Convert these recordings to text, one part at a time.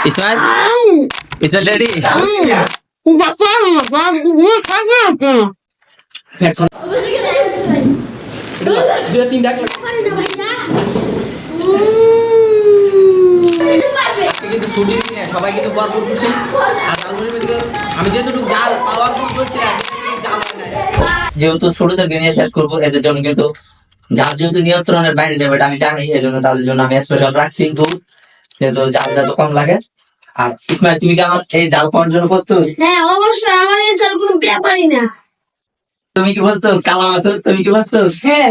Ismail Ismail ready? সবাই কিন্তু আমি যেহেতু জাল পাওয়ারফুল করছিলাম, যেহেতু ছোট থেকে নিয়ে শেষ করবো, এদের জন্য কিন্তু জাল যেহেতু নিয়ন্ত্রণের বাইরে যাবে এটা আমি জানি, এই জন্য তাদের জন্য আমি স্পেশাল রাখছি দুধ, যেহেতু জাল যত কম লাগে। আর ইসমাইল, তুমি কি আমার এই জাল খাওয়ার জন্য প্রস্তুত? হ্যাঁ অবশ্যই, আমার এই জাল কোনো ব্যাপারই না। তুমি কি প্রস্তুত? কালাম আছো, তুমি কি প্রস্তুত? হ্যাঁ।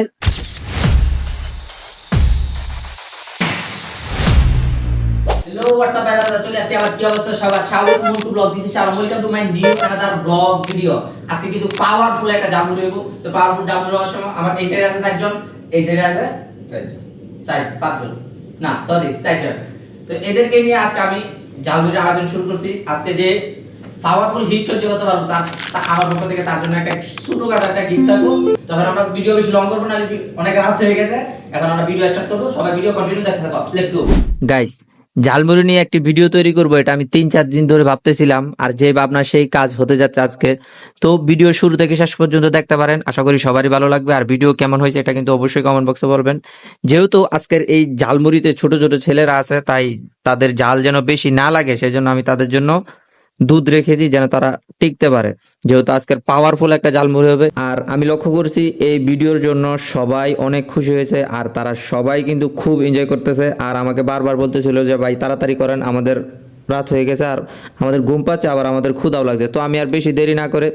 হ্যালো হোয়াটসঅ্যাপ ভাইরা, চলে আসছে আবার কি অবস্থা সবার? Shaok Montu blog, this is Shaok, welcome to my new another blog video. আজকে কিন্তু পাওয়ারফুল একটা জামুরি হইব। তো পাওয়ারফুল জামুরি হওয়ার সময় আমার এই সাইডে আছে 4 জন, এই সাইডে আছে 4 জন, 5 জন, না সরি 4 জন। তো এদেরকে নিয়ে আজকে আমি জামুরির আয়োজন শুরু করছি। আজকে যে পাওয়ারফুল হিট সহ্য করতে পারবো তা আমার পক্ষ থেকে তার জন্য একটা ছোটখাটো একটা গিফট থাকবো। তখন আমরা ভিডিও বেশি লং করবো না, অনেক রাত হয়ে গেছে, এখন আমরা ভিডিও স্টার্ট করবো। সবাই ভিডিও কন্টিনিউ দেখতে থাকো, লেটস গো গাইস। ঝালমুড়ি নিয়ে একটি ভিডিও তৈরি করবো, এটা আমি 3-4 দিন ধরে ভাবতেছিলাম, আর যে ভাবনা সেই কাজ হতে যাচ্ছে আজকে। তো ভিডিও শুরু থেকে শেষ পর্যন্ত দেখতে পারেন, আশা করি সবারই ভালো লাগবে। আর ভিডিও কেমন হয়েছে এটা কিন্তু অবশ্যই কমেন্ট বক্সে বলবেন। যেহেতু আজকের এই ঝালমুড়িতে ছোট ছোট ছেলেরা আছে, তাই তাদের ঝাল যেন বেশি না লাগে, সেজন্য আমি তাদের জন্য দুধ রেখেছি যেন তারা টিকতে পারে, যেহেতু আজকের পাওয়ারফুল একটা ঝালমুড়ি হবে। আর আমি লক্ষ্য করছি এই ভিডিওর জন্য সবাই অনেক খুশি হয়েছে, আর তারা সবাই কিন্তু খুব এনজয় করতেছে। আর আমাকে বারবার বলতেছিল যে ভাই তাড়াতাড়ি করেন, আমাদের রাত হয়ে গেছে, আর আমাদের ঘুম পাচ্ছে, আবার আমাদের ক্ষুধাও লাগছে। তো আমি আর বেশি দেরি না করে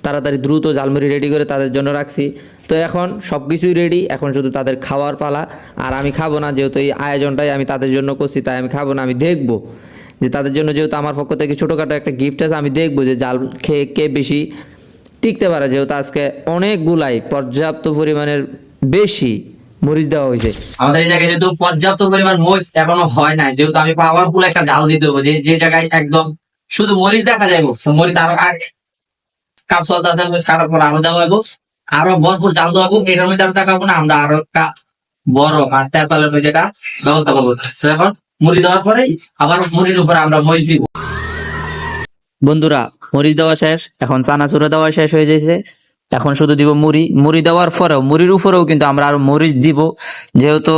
তাড়াতাড়ি দ্রুত ঝালমুড়ি রেডি করে তাদের জন্য রাখছি। তো এখন সব কিছুই রেডি, এখন শুধু তাদের খাওয়ার পালা। আর আমি খাবো না, যেহেতু এই আয়োজনটাই আমি তাদের জন্য করছি, তাই আমি খাবো না। আমি দেখবো যে তাদের জন্য, যেহেতু আমার পক্ষ থেকে ছোটোখাটো একটা গিফট আছে, আমি দেখবো যে জাল খেয়ে কে বেশি টিকতে পারে। যেহেতু আজকে অনেকগুলাই পর্যাপ্ত পরিমাণের বেশি মরিচ দেওয়া হয়েছে আমাদের এই জায়গায়, যেহেতু পর্যাপ্ত পরিমাণ মরিচ এখনো হয় নাই, যেহেতু আমি পাওয়ারফুল একটা জাল দিতে হবে, যে জায়গায় একদম শুধু মরিচ দেখা যাইব, মরিচ আরো কাজ চলতে আছে, মরিচ কাটার পর আরো দেওয়া হইব, আরো ভরপুর জাল দেওয়া হবো। এটার মধ্যে আরো দেখাবো না, আমরা আরো একটা বড় মাছ তেরপালের মধ্যে যেটা ব্যবস্থা করবো। এখন মুড়ি দেওয়ার পরে আবার মুড়ির উপরে আমরা মরিচ দিব। বন্ধুরা, মরিচ দেওয়া শেষ, এখন চানাচুরা দেওয়া শেষ হয়ে যাচ্ছে, এখন শুধু দিব মুড়ি। মুড়ি দেওয়ার পরেও, মুড়ির উপরেও কিন্তু আমরা আরো মরিচ দিব, যেহেতু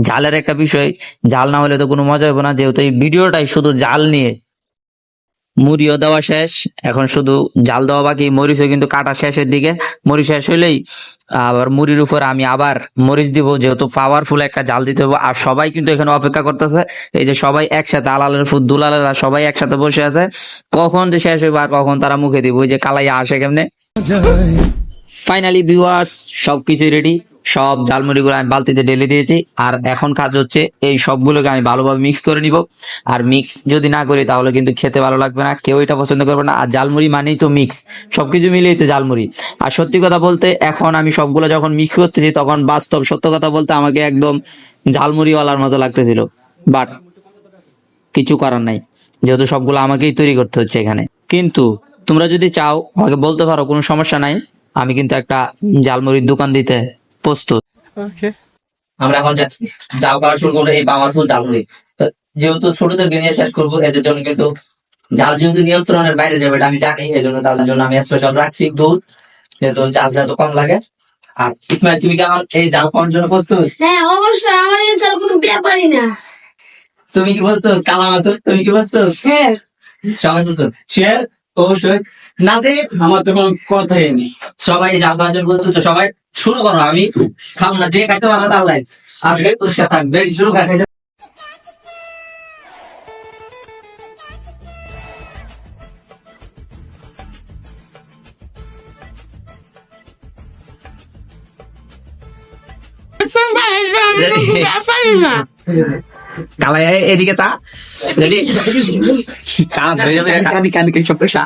জালের একটা বিষয়, জাল না হলে তো কোনো মজা হবে না। যেহেতু এই ভিডিওটাই শুধু জাল নিয়ে, মুড়িও দেওয়া শেষ, এখন শুধু জাল দেওয়া বাকি। মরিচও কিন্তু কাটা শেষের দিকে, মরিচ শেষ হইলেই আবার মুড়ির উপর আমি আবার মরিচ দিব, যেহেতু পাওয়ারফুল একটা জাল দিতে হবে। আর সবাই কিন্তু এখানে অপেক্ষা করতেছে, এই যে সবাই একসাথে, আলালের ফুট দুলালেরা সবাই একসাথে বসে আছে, কখন যে শেষ হইবে আর কখন তারা মুখে দিব। ওই যে কালাইয়া আসে কেমনে। ফাইনালি ভিউয়ার্স, সবকিছু রেডি, সব ঝালমুড়িগুলো আমি বালতিতে ঢেলে দিয়েছি। আর এখন কাজ হচ্ছে এই সবগুলোকে আমি ভালোভাবে মিক্স করে নিব। আর মিক্স যদি না করি তাহলে কিন্তু খেতে ভালো লাগবে না, কেউ এটা পছন্দ করবে না। আর ঝালমুড়ি মানেই তো মিক্স, সবকিছু মিলিয়ে তো ঝালমুড়ি। আর সত্যি কথা বলতে, এখন আমি সবগুলো যখন মিক্স করতেছি, তখন বাস্তব সত্য কথা বলতে আমাকে একদম ঝালমুড়িওয়ালার মতো লাগতেছিল, বাট কিছু করার নাই, যেহেতু সবগুলো আমাকেই তৈরি করতে হচ্ছে এখানে। কিন্তু তোমরা যদি চাও আমাকে বলতে পারো, কোনো সমস্যা নাই, আমি কিন্তু একটা ঝালমুড়ির দোকান দিতে প্রস্তুত। আমরা এখন জাল খাওয়া শুরু করবো, এই পাওয়ারফুল ঝালমুড়ি। যেহেতু ছোটদেরকে নিয়ে শেষ করবো, এদের জন্য কিন্তু জাল যেহেতু নিয়ন্ত্রণের বাইরে যাবে এটা আমি জানি, এই জন্য তাদের জন্য আমি স্পেশাল রাখছি দুধ, যেহেতু জাল যত কম লাগে। আর ইসমাইল, তুমি কি আমার এই জাল খাওয়ার জন্য প্রস্তুত? হ্যাঁ অবশ্যই, আমার এই জাল কোনো ব্যাপারই না। তুমি কি প্রস্তুত? কালাম আছো, তুমি কি প্রস্তুত? হ্যাঁ সবাই প্রস্তুত? শেয়ার অবশ্যই না দে, আমার তো কোনো কথাই নেই। সবাই জাল খাওয়ার জন্য প্রস্তুত? সবাই শুরু করো, আমি খাবো না, দিয়ে খাইতে পারো তাহলে আর তোর সাথে থাকবে, শুরু খাইতে। কালাই এদিকে চা রেডি, সব পেশা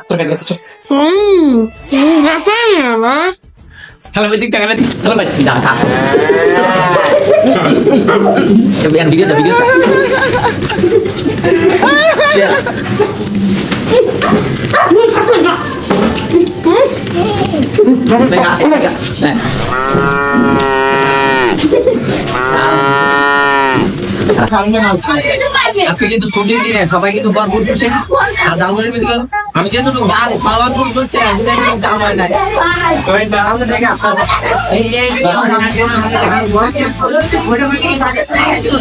হ্যালো দিক টাকা হ্যালো ভাই যা খা ভিডিও যা ভিডিও ফাঙ্গা আছে আজকে কিন্তু ছুটির দিনে সবাই কিন্তু ভরপুর করছে আর জালমুড়ির ভিতরে আমি যেহেতু ডাল পাওয়ারফুল করছে আমি কিন্তু ডাল হয় নাই ওই ডাল দেখে আপনারা এই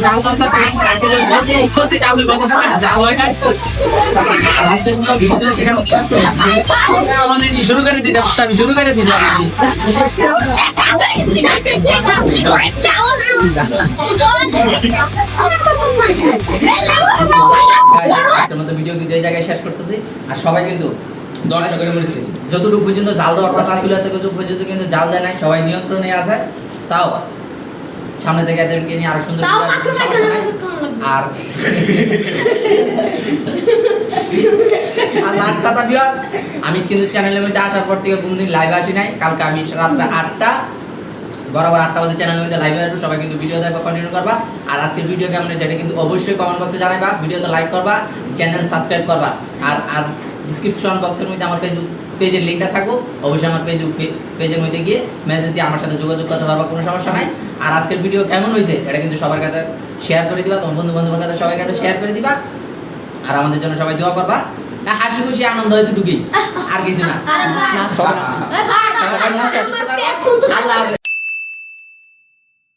ডাল কথা কাটতে করতে ডাল হয় নাই আমাদের শুরু করে দিতে আমি শুরু করে দিতে ভিডিও কিন্তু এই জায়গায় শেষ করতেছি আর সবাই কিন্তু 10টা করে মরিচ খেয়েছি যতটুকু পর্যন্ত জাল দেওয়ার কথা ছিল ততটুকু পর্যন্ত কিন্তু জাল দেয় নাই সবাই নিয়ন্ত্রণে আছে তাও সামনে থেকে এদেরকে নিয়ে আরো সুন্দর আর লাখ কথা বিয়ার আমি কিন্তু চ্যানেলের মধ্যে আসার পর থেকে কোনদিন লাইভ আসি নাই কালকে আমি রাত্রে 8টা বরাবর 8টা বাজে চ্যানেলের মধ্যে লাইভে আসবো সবাই কিন্তু ভিডিও দেখবা কন্টিনিউ করবা আর আজকের ভিডিও কেমন হয়েছে এটা কিন্তু অবশ্যই কমেন্ট বক্সে জানাবা ভিডিওতে লাইক করবা চ্যানেল সাবস্ক্রাইব করবা আর ডেসক্রিপশন বক্সের মধ্যে আমার পেজের লিংকটা থাকবো অবশ্যই আমার পেজের মধ্যে গিয়ে মেসেজ দিয়ে আমার সাথে যোগাযোগ করতে পারবা কোনো সমস্যা নাই আর আজকের ভিডিও কেমন হয়েছে এটা কিন্তু সবার কাছে শেয়ার করে দিবা তোমার বন্ধু বান্ধবের কাছে সবার কাছে শেয়ার করে দিবা আর আমাদের জন্য সবাই দোয়া করবা হাসি খুশি আনন্দ হয় এতটুকুই আর কিছু না আল্লাহ